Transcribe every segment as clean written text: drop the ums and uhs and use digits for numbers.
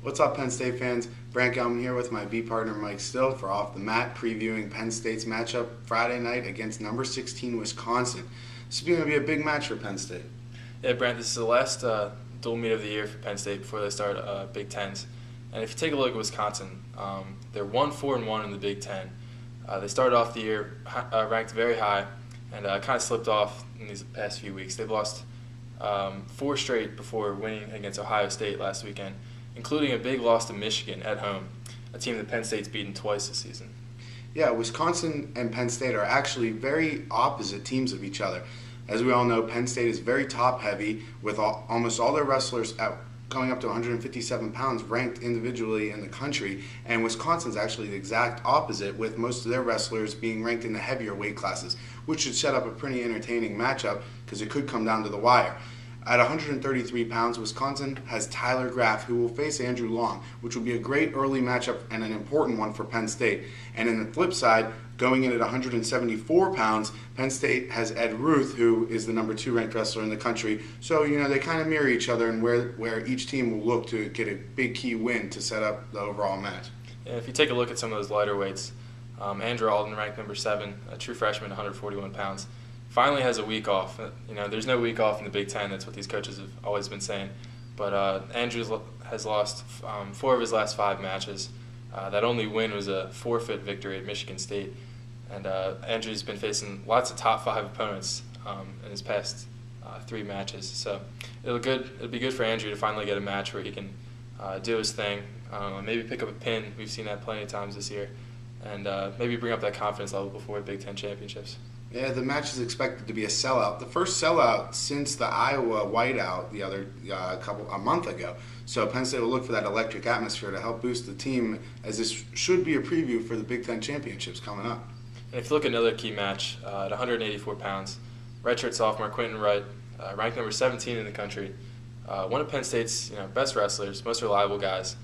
What's up, Penn State fans? Brant Gelman here with my B partner Mike Still for Off the Mat, previewing Penn State's matchup Friday night against number 16 Wisconsin. This is going to be a big match for Penn State. Yeah, Brant, this is the last dual meet of the year for Penn State before they start Big Tens. And if you take a look at Wisconsin, they're 1-4-1 in the Big Ten. They started off the year ranked very high and kind of slipped off in these past few weeks. They've lost 4 straight before winning against Ohio State last weekend, including a big loss to Michigan at home, a team that Penn State's beaten twice this season. Yeah, Wisconsin and Penn State are actually very opposite teams of each other. As we all know, Penn State is very top-heavy, with almost all their wrestlers going up to 157 pounds ranked individually in the country, and Wisconsin's actually the exact opposite, with most of their wrestlers being ranked in the heavier weight classes, which should set up a pretty entertaining matchup because it could come down to the wire. At 133 pounds, Wisconsin has Tyler Graff, who will face Andrew Long, which will be a great early matchup and an important one for Penn State. And in the flip side, going in at 174 pounds, Penn State has Ed Ruth, who is the number 2 ranked wrestler in the country. So, they kind of mirror each other, and where each team will look to get a big key win to set up the overall match. Yeah, if you take a look at some of those lighter weights, Andrew Alden, ranked number 7, a true freshman, 141 pounds. Finally has a week off. There's no week off in the Big Ten. That's what these coaches have always been saying. But Andrew has lost 4 of his last 5 matches. That only win was a forfeit victory at Michigan State. And Andrew's been facing lots of top 5 opponents in his past 3 matches. So it'll be good for Andrew to finally get a match where he can do his thing, maybe pick up a pin. We've seen that plenty of times this year. And maybe bring up that confidence level before Big Ten championships. Yeah, the match is expected to be a sellout. The first sellout since the Iowa whiteout a month ago. So Penn State will look for that electric atmosphere to help boost the team, as this should be a preview for the Big Ten championships coming up. And if you look at another key match, at 184 pounds, redshirt sophomore Quentin Wright, ranked number 17 in the country, one of Penn State's best wrestlers, most reliable guys.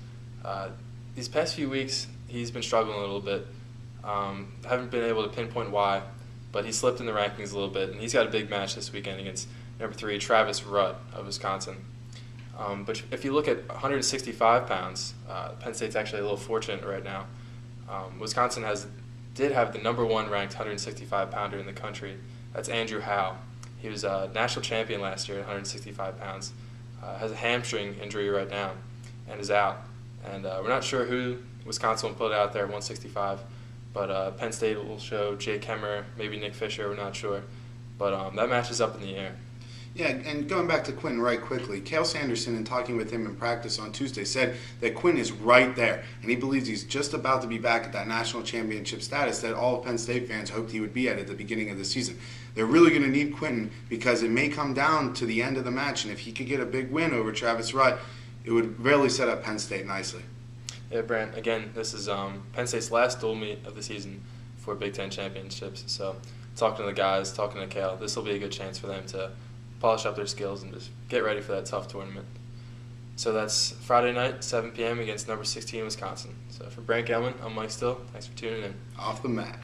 These past few weeks, he's been struggling a little bit. Haven't been able to pinpoint why, but he slipped in the rankings a little bit, and he's got a big match this weekend against number 3, Travis Rutt of Wisconsin. But if you look at 165 pounds, Penn State's actually a little fortunate right now. Wisconsin did have the number 1 ranked 165 pounder in the country. That's Andrew Howe. He was a national champion last year at 165 pounds. Has a hamstring injury right now and is out. And we're not sure who Wisconsin will put out there at 165. But Penn State will show Jake Hemmer, maybe Nick Fisher, we're not sure. But that match is up in the air. Yeah, and going back to Quentin Wright quickly, Cale Sanderson, in talking with him in practice on Tuesday, said that Quinn is right there, and he believes he's just about to be back at that national championship status that all of Penn State fans hoped he would be at the beginning of the season. They're really going to need Quentin because it may come down to the end of the match, and if he could get a big win over Travis Rutt, it would really set up Penn State nicely. Yeah, Brant, again, this is Penn State's last dual meet of the season for Big Ten championships. So talking to the guys, talking to Cale, this will be a good chance for them to polish up their skills and just get ready for that tough tournament. So that's Friday night, 7 p.m. against number 16 Wisconsin. So for Brant Gelman, I'm Mike Still. Thanks for tuning in. Off the Mat.